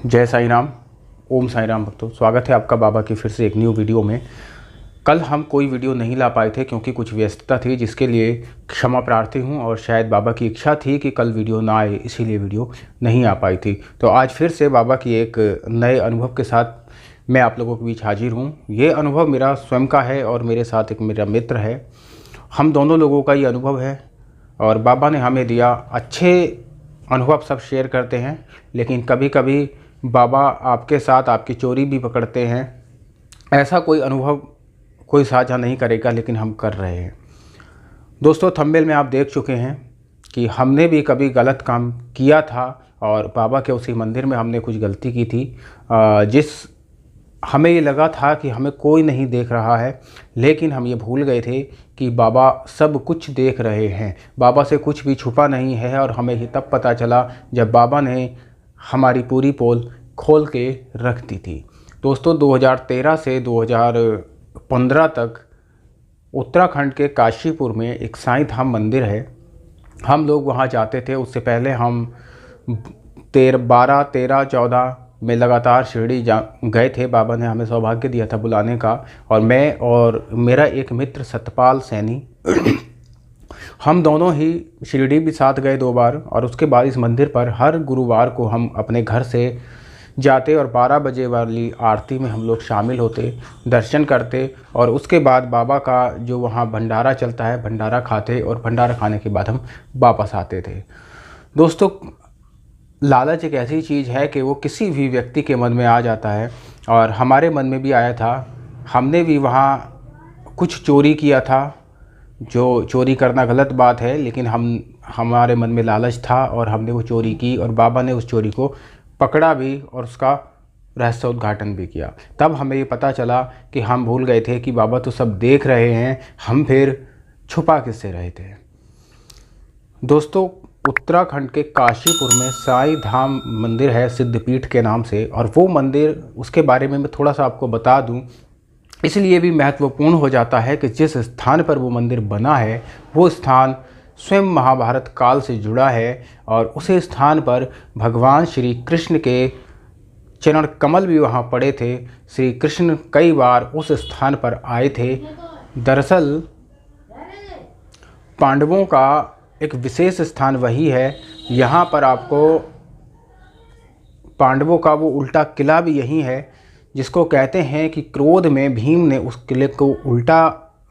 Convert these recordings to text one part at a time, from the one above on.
जय साईं राम। ओम साईं राम भक्तों, स्वागत है आपका बाबा की फिर से एक न्यू वीडियो में। कल हम कोई वीडियो नहीं ला पाए थे क्योंकि कुछ व्यस्तता थी, जिसके लिए क्षमा प्रार्थी हूं। और शायद बाबा की इच्छा थी कि कल वीडियो ना आए, इसीलिए वीडियो नहीं आ पाई थी। तो आज फिर से बाबा की एक नए अनुभव के साथ मैं आप लोगों के बीच हाजिर हूँ। ये अनुभव मेरा स्वयं का है और मेरे साथ एक मेरा मित्र है। हम दोनों लोगों का ये अनुभव है और बाबा ने हमें दिया। अच्छे अनुभव सब शेयर करते हैं, लेकिन कभी कभी बाबा आपके साथ आपकी चोरी भी पकड़ते हैं। ऐसा कोई अनुभव कोई साझा नहीं करेगा, लेकिन हम कर रहे हैं। दोस्तों, थंबनेल में आप देख चुके हैं कि हमने भी कभी गलत काम किया था और बाबा के उसी मंदिर में हमने कुछ गलती की थी। जिस हमें ये लगा था कि हमें कोई नहीं देख रहा है, लेकिन हम ये भूल गए थे कि बाबा सब कुछ देख रहे हैं। बाबा से कुछ भी छुपा नहीं है। और हमें ही तब पता चला जब बाबा ने हमारी पूरी पोल खोल के रख दी थी। दोस्तों, 2013 से 2015 तक उत्तराखंड के काशीपुर में एक साईं धाम मंदिर है। हम लोग वहाँ जाते थे। उससे पहले हम 12, 13, 14 में लगातार शिरडी गए थे। बाबा ने हमें सौभाग्य दिया था बुलाने का। और मैं और मेरा एक मित्र सतपाल सैनी हम दोनों ही शिरडी भी साथ गए 2 बार। और उसके बाद इस मंदिर पर हर गुरुवार को हम अपने घर से जाते और 12 बजे वाली आरती में हम लोग शामिल होते, दर्शन करते। और उसके बाद बाबा का जो वहाँ भंडारा चलता है, भंडारा खाते और भंडारा खाने के बाद हम वापस आते थे। दोस्तों, लालच एक ऐसी चीज़ है कि वो किसी भी व्यक्ति के मन में आ जाता है, और हमारे मन में भी आया था। हमने भी वहाँ कुछ चोरी किया था, जो चोरी करना गलत बात है, लेकिन हमारे मन में लालच था और हमने वो चोरी की। और बाबा ने उस चोरी को पकड़ा भी और उसका रहस्य उद्घाटन भी किया। तब हमें ये पता चला कि हम भूल गए थे कि बाबा तो सब देख रहे हैं, हम फिर छुपा किससे रहे थे। दोस्तों, उत्तराखंड के काशीपुर में साईं धाम मंदिर है, सिद्धपीठ के नाम से। और वो मंदिर, उसके बारे में मैं थोड़ा सा आपको बता दूं, इसलिए भी महत्वपूर्ण हो जाता है कि जिस स्थान पर वो मंदिर बना है, वो स्थान स्वयं महाभारत काल से जुड़ा है। और उसी स्थान पर भगवान श्री कृष्ण के चरण कमल भी वहाँ पड़े थे। श्री कृष्ण कई बार उस स्थान पर आए थे। दरअसल पांडवों का एक विशेष स्थान वही है। यहाँ पर आपको पांडवों का वो उल्टा किला भी यही है, जिसको कहते हैं कि क्रोध में भीम ने उस किले को उल्टा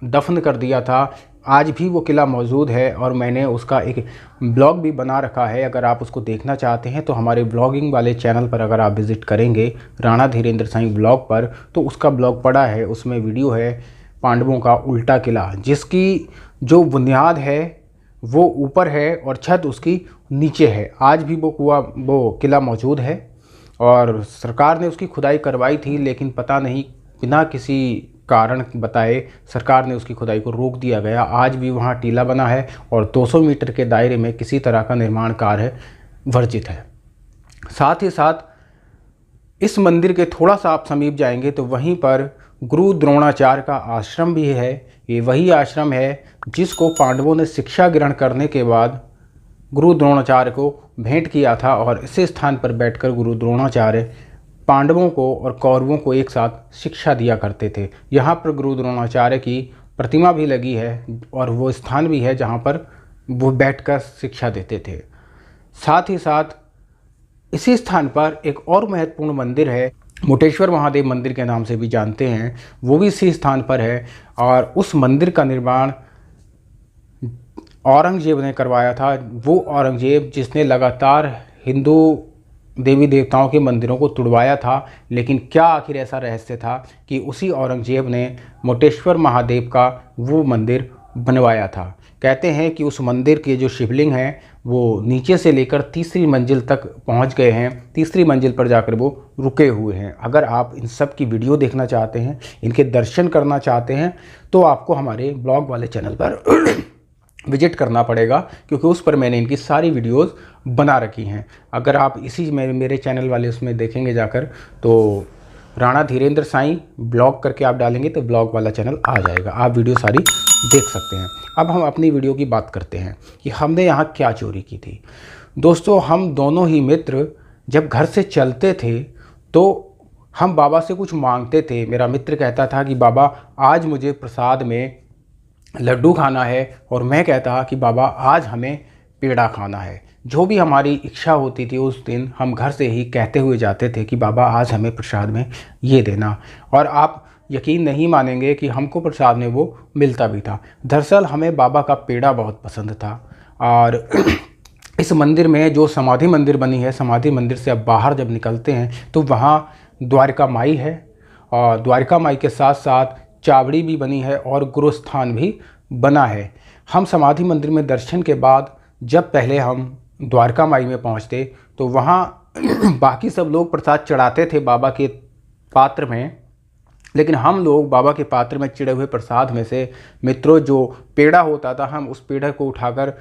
दफन कर दिया था। आज भी वो किला मौजूद है और मैंने उसका एक ब्लॉग भी बना रखा है। अगर आप उसको देखना चाहते हैं तो हमारे ब्लॉगिंग वाले चैनल पर अगर आप विज़िट करेंगे, राणा धीरेन्द्र साईं ब्लॉग पर, तो उसका ब्लॉग पड़ा है। उसमें वीडियो है पांडवों का उल्टा किला, जिसकी जो बुनियाद है वो ऊपर है और छत उसकी नीचे है। आज भी वो किला मौजूद है और सरकार ने उसकी खुदाई करवाई थी, लेकिन पता नहीं बिना किसी कारण बताए सरकार ने उसकी खुदाई को रोक दिया गया। आज भी वहाँ टीला बना है और 200 मीटर के दायरे में किसी तरह का निर्माण कार्य वर्जित है। साथ ही साथ इस मंदिर के थोड़ा सा आप समीप जाएंगे तो वहीं पर गुरु द्रोणाचार्य का आश्रम भी है। ये वही आश्रम है जिसको पांडवों ने शिक्षा ग्रहण करने के बाद गुरु द्रोणाचार्य को भेंट किया था। और इसी स्थान पर बैठकर गुरु द्रोणाचार्य पांडवों को और कौरवों को एक साथ शिक्षा दिया करते थे। यहाँ पर गुरु द्रोणाचार्य की प्रतिमा भी लगी है और वो स्थान भी है जहाँ पर वो बैठकर शिक्षा देते थे। साथ ही साथ इसी स्थान पर एक और महत्वपूर्ण मंदिर है, मुटेश्वर महादेव मंदिर के नाम से भी जानते हैं, वो भी इसी स्थान पर है। और उस मंदिर का निर्माण औरंगजेब ने करवाया था। वो औरंगजेब जिसने लगातार हिंदू देवी देवताओं के मंदिरों को तुड़वाया था। लेकिन क्या आखिर ऐसा रहस्य था कि उसी औरंगजेब ने मुटेश्वर महादेव का वो मंदिर बनवाया था। कहते हैं कि उस मंदिर के जो शिवलिंग हैं वो नीचे से लेकर तीसरी मंजिल तक पहुंच गए हैं। तीसरी मंजिल पर जाकर वो रुके हुए हैं। अगर आप इन सब की वीडियो देखना चाहते हैं, इनके दर्शन करना चाहते हैं, तो आपको हमारे ब्लॉग वाले चैनल पर विजिट करना पड़ेगा, क्योंकि उस पर मैंने इनकी सारी वीडियोस बना रखी हैं। अगर आप इसी मेरे चैनल वाले उसमें देखेंगे जाकर, तो राणा धीरेन्द्र साईं ब्लॉग करके आप डालेंगे तो ब्लॉग वाला चैनल आ जाएगा, आप वीडियो सारी देख सकते हैं। अब हम अपनी वीडियो की बात करते हैं कि हमने यहाँ क्या चोरी की थी। दोस्तों, हम दोनों ही मित्र जब घर से चलते थे तो हम बाबा से कुछ मांगते थे। मेरा मित्र कहता था कि बाबा आज मुझे प्रसाद में लड्डू खाना है, और मैं कहता कि बाबा आज हमें पेड़ा खाना है। जो भी हमारी इच्छा होती थी उस दिन हम घर से ही कहते हुए जाते थे कि बाबा आज हमें प्रसाद में ये देना। और आप यकीन नहीं मानेंगे कि हमको प्रसाद में वो मिलता भी था। दरअसल हमें बाबा का पेड़ा बहुत पसंद था। और इस मंदिर में जो समाधि मंदिर बनी है, समाधि मंदिर से अब बाहर जब निकलते हैं तो वहाँ द्वारका माई है, और द्वारका माई के साथ साथ चावड़ी भी बनी है और गुरुस्थान भी बना है। हम समाधि मंदिर में दर्शन के बाद जब पहले हम द्वारका माई में पहुँचते तो वहाँ बाकी सब लोग प्रसाद चढ़ाते थे बाबा के पात्र में, लेकिन हम लोग बाबा के पात्र में चिड़े हुए प्रसाद में से मित्रों जो पेड़ा होता था हम उस पेड़े को उठाकर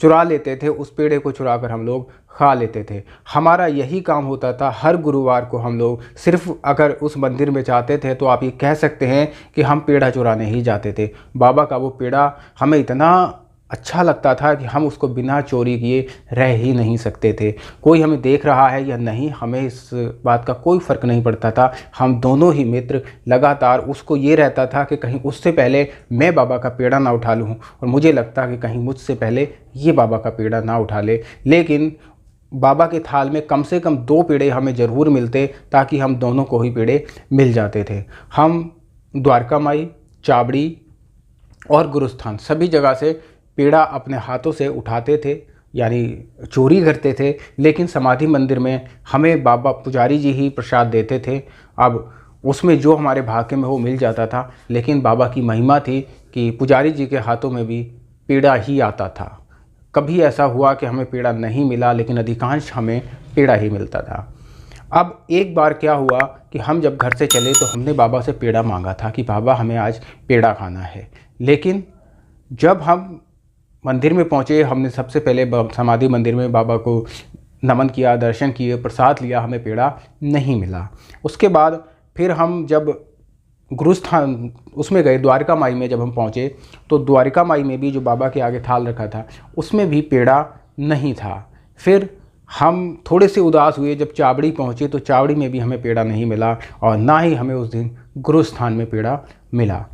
चुरा लेते थे, उस पेड़े को चुरा कर हम लोग खा लेते थे। हमारा यही काम होता था। हर गुरुवार को हम लोग सिर्फ अगर उस मंदिर में जाते थे तो आप ये कह सकते हैं कि हम पेड़ा चुराने ही जाते थे। बाबा का वो पेड़ा हमें इतना अच्छा लगता था कि हम उसको बिना चोरी किए रह ही नहीं सकते थे। कोई हमें देख रहा है या नहीं, हमें इस बात का कोई फ़र्क नहीं पड़ता था। हम दोनों ही मित्र लगातार उसको ये रहता था कि कहीं उससे पहले मैं बाबा का पेड़ा ना उठा लूँ, और मुझे लगता कि कहीं मुझसे पहले ये बाबा का पेड़ा ना उठा ले। लेकिन बाबा के थाल में कम से कम 2 पेड़े हमें ज़रूर मिलते, ताकि हम दोनों को ही पेड़े मिल जाते थे। हम द्वारका माई, चावड़ी और गुरुस्थान सभी जगह से पेड़ा अपने हाथों से उठाते थे, यानी चोरी करते थे। लेकिन समाधि मंदिर में हमें बाबा पुजारी जी ही प्रसाद देते थे। अब उसमें जो हमारे भाग्य में वो मिल जाता था, लेकिन बाबा की महिमा थी कि पुजारी जी के हाथों में भी पेड़ा ही आता था। कभी ऐसा हुआ कि हमें पेड़ा नहीं मिला, लेकिन अधिकांश हमें पेड़ा ही मिलता था। अब एक बार क्या हुआ कि हम जब घर से चले तो हमने बाबा से पेड़ा मांगा था कि बाबा हमें आज पेड़ा खाना है। लेकिन जब हम मंदिर में पहुँचे, हमने सबसे पहले समाधि मंदिर में बाबा को नमन किया, दर्शन किए, प्रसाद लिया, हमें पेड़ा नहीं मिला। उसके बाद फिर हम जब गुरुस्थान उसमें गए, द्वारका माई में जब हम पहुँचे तो द्वारका माई में भी जो बाबा के आगे थाल रखा था उसमें भी पेड़ा नहीं था। फिर हम थोड़े से उदास हुए। जब चावड़ी पहुँचे तो चावड़ी में भी हमें पेड़ा नहीं मिला, और ना ही हमें उस दिन गुरुस्थान में पेड़ा मिला।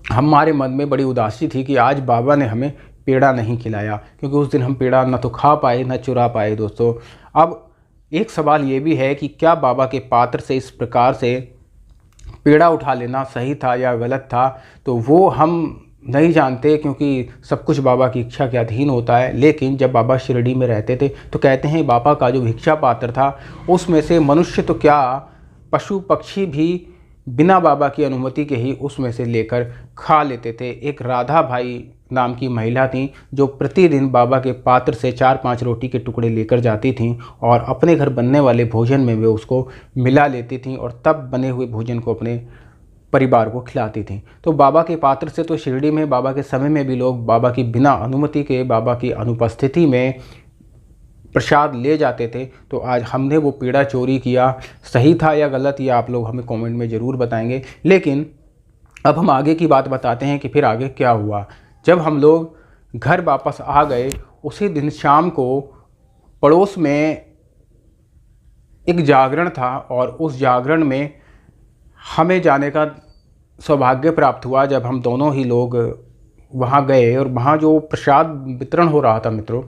हमारे मन में बड़ी उदासी थी कि आज बाबा ने हमें पेड़ा नहीं खिलाया, क्योंकि उस दिन हम पेड़ा ना तो खा पाए ना चुरा पाए। दोस्तों, अब एक सवाल ये भी है कि क्या बाबा के पात्र से इस प्रकार से पेड़ा उठा लेना सही था या गलत था, तो वो हम नहीं जानते, क्योंकि सब कुछ बाबा की इच्छा के अधीन होता है। लेकिन जब बाबा शिरडी में रहते थे तो कहते हैं बाबा का जो भिक्षा पात्र था उसमें से मनुष्य तो क्या, पशु पक्षी भी बिना बाबा की अनुमति के ही उसमें से लेकर खा लेते थे। एक राधा भाई नाम की महिला थी जो प्रतिदिन बाबा के पात्र से 4-5 रोटी के टुकड़े लेकर जाती थीं, और अपने घर बनने वाले भोजन में वे उसको मिला लेती थीं, और तब बने हुए भोजन को अपने परिवार को खिलाती थीं। तो बाबा के पात्र से तो शिरडी में बाबा के समय में भी लोग बाबा की बिना अनुमति के, बाबा की अनुपस्थिति में प्रसाद ले जाते थे। तो आज हमने वो पेड़ा चोरी किया, सही था या गलत, या आप लोग हमें कमेंट में ज़रूर बताएंगे। लेकिन अब हम आगे की बात बताते हैं कि फिर आगे क्या हुआ। जब हम लोग घर वापस आ गए, उसी दिन शाम को पड़ोस में एक जागरण था, और उस जागरण में हमें जाने का सौभाग्य प्राप्त हुआ। जब हम दोनों ही लोग वहाँ गए, और वहाँ जो प्रसाद वितरण हो रहा था मित्रों,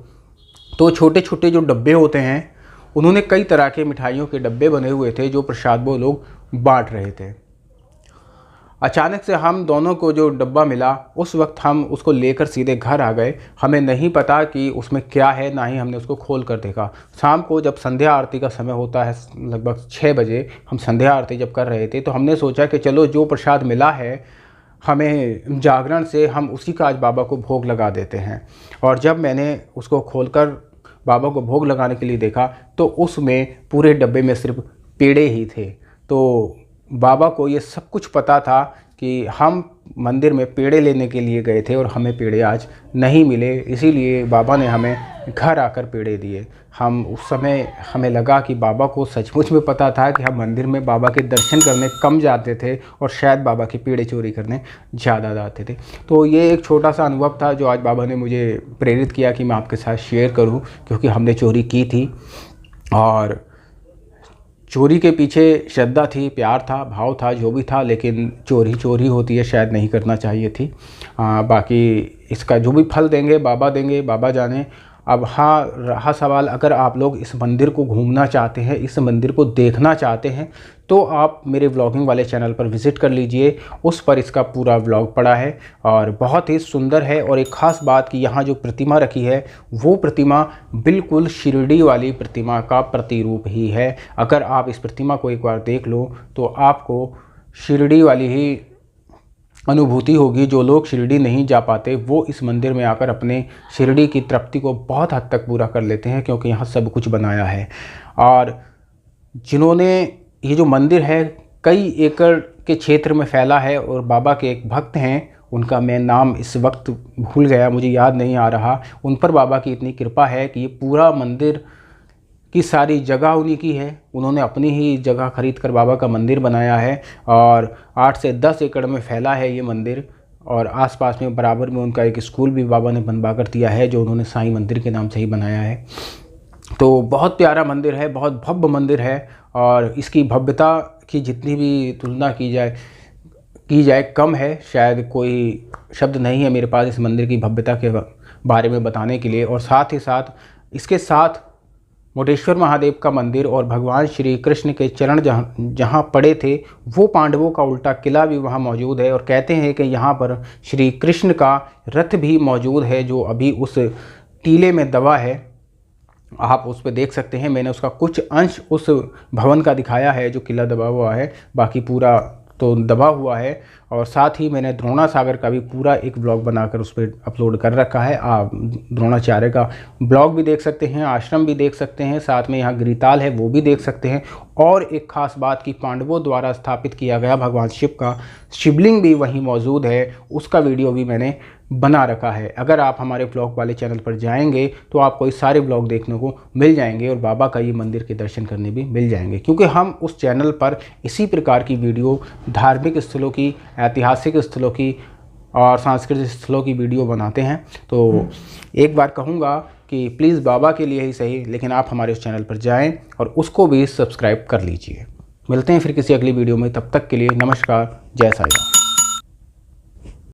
तो छोटे छोटे जो डब्बे होते हैं, उन्होंने कई तरह के मिठाइयों के डब्बे बने हुए थे जो प्रसाद वो लोग बांट रहे थे। अचानक से हम दोनों को जो डब्बा मिला, उस वक्त हम उसको लेकर सीधे घर आ गए। हमें नहीं पता कि उसमें क्या है, ना ही हमने उसको खोल कर देखा। शाम को जब संध्या आरती का समय होता है, लगभग 6 बजे हम संध्या आरती जब कर रहे थे, तो हमने सोचा कि चलो जो प्रसाद मिला है हमें जागरण से, हम उसी का आज बाबा को भोग लगा देते हैं। और जब मैंने उसको खोलकर बाबा को भोग लगाने के लिए देखा तो उसमें पूरे डब्बे में सिर्फ पेड़े ही थे। तो बाबा को ये सब कुछ पता था कि हम मंदिर में पेड़े लेने के लिए गए थे और हमें पेड़े आज नहीं मिले, इसीलिए बाबा ने हमें घर आकर पेड़े दिए। हम उस समय हमें लगा कि बाबा को सचमुच में पता था कि हम मंदिर में बाबा के दर्शन करने कम जाते थे और शायद बाबा के पेड़े चोरी करने ज़्यादा जाते थे। तो ये एक छोटा सा अनुभव था जो आज बाबा ने मुझे प्रेरित किया कि मैं आपके साथ शेयर करूं, क्योंकि हमने चोरी की थी। और चोरी के पीछे श्रद्धा थी, प्यार था, भाव था, जो भी था, लेकिन चोरी चोरी होती है, शायद नहीं करना चाहिए थी। बाकी इसका जो भी फल देंगे बाबा जाने। अब हाँ, रहा सवाल, अगर आप लोग इस मंदिर को घूमना चाहते हैं, इस मंदिर को देखना चाहते हैं, तो आप मेरे व्लॉगिंग वाले चैनल पर विज़िट कर लीजिए। उस पर इसका पूरा व्लॉग पड़ा है और बहुत ही सुंदर है। और एक ख़ास बात कि यहाँ जो प्रतिमा रखी है वो प्रतिमा बिल्कुल शिरडी वाली प्रतिमा का प्रतिरूप ही है। अगर आप इस प्रतिमा को एक बार देख लो तो आपको शिरडी वाली ही अनुभूति होगी। जो लोग शिरडी नहीं जा पाते वो इस मंदिर में आकर अपने शिरडी की तृप्ति को बहुत हद तक पूरा कर लेते हैं, क्योंकि यहाँ सब कुछ बनाया है। और जिन्होंने, ये जो मंदिर है कई एकड़ के क्षेत्र में फैला है और बाबा के एक भक्त हैं, उनका मैं नाम इस वक्त भूल गया, मुझे याद नहीं आ रहा। उन पर बाबा की इतनी कृपा है कि ये पूरा मंदिर की सारी जगह उन्हीं की है। उन्होंने अपनी ही जगह खरीद कर बाबा का मंदिर बनाया है और 8 से 10 एकड़ में फैला है ये मंदिर। और आसपास में बराबर में उनका एक स्कूल भी बाबा ने बनवा कर दिया है, जो उन्होंने साईं मंदिर के नाम से ही बनाया है। तो बहुत प्यारा मंदिर है, बहुत भव्य मंदिर है और इसकी भव्यता की जितनी भी तुलना की जाए कम है। शायद कोई शब्द नहीं है मेरे पास इस मंदिर की भव्यता के बारे में बताने के लिए। और साथ ही साथ इसके साथ मोटेश्वर महादेव का मंदिर और भगवान श्री कृष्ण के चरण जहाँ पड़े थे वो पांडवों का उल्टा किला भी वहाँ मौजूद है। और कहते हैं कि यहाँ पर श्री कृष्ण का रथ भी मौजूद है, जो अभी उस टीले में दबा है। आप उस पर देख सकते हैं, मैंने उसका कुछ अंश उस भवन का दिखाया है जो किला दबा हुआ है, बाकी पूरा तो दबा हुआ है। और साथ ही मैंने द्रोणा सागर का भी पूरा एक ब्लॉग बनाकर उस पर अपलोड कर रखा है। आप द्रोणाचार्य का ब्लॉग भी देख सकते हैं, आश्रम भी देख सकते हैं, साथ में यहाँ गिरिताल है वो भी देख सकते हैं। और एक ख़ास बात कि पांडवों द्वारा स्थापित किया गया भगवान शिव का शिवलिंग भी वहीं मौजूद है, उसका वीडियो भी मैंने बना रखा है। अगर आप हमारे ब्लॉग वाले चैनल पर जाएंगे तो आपको ये सारे ब्लॉग देखने को मिल जाएंगे और बाबा का ये मंदिर के दर्शन करने भी मिल जाएंगे, क्योंकि हम उस चैनल पर इसी प्रकार की वीडियो धार्मिक स्थलों की, ऐतिहासिक स्थलों की और सांस्कृतिक स्थलों की वीडियो बनाते हैं। तो एक बार कहूँगा कि प्लीज़ बाबा के लिए ही सही, लेकिन आप हमारे उस चैनल पर जाएं और उसको भी सब्सक्राइब कर लीजिए। मिलते हैं फिर किसी अगली वीडियो में, तब तक के लिए नमस्कार, जय साईं राम।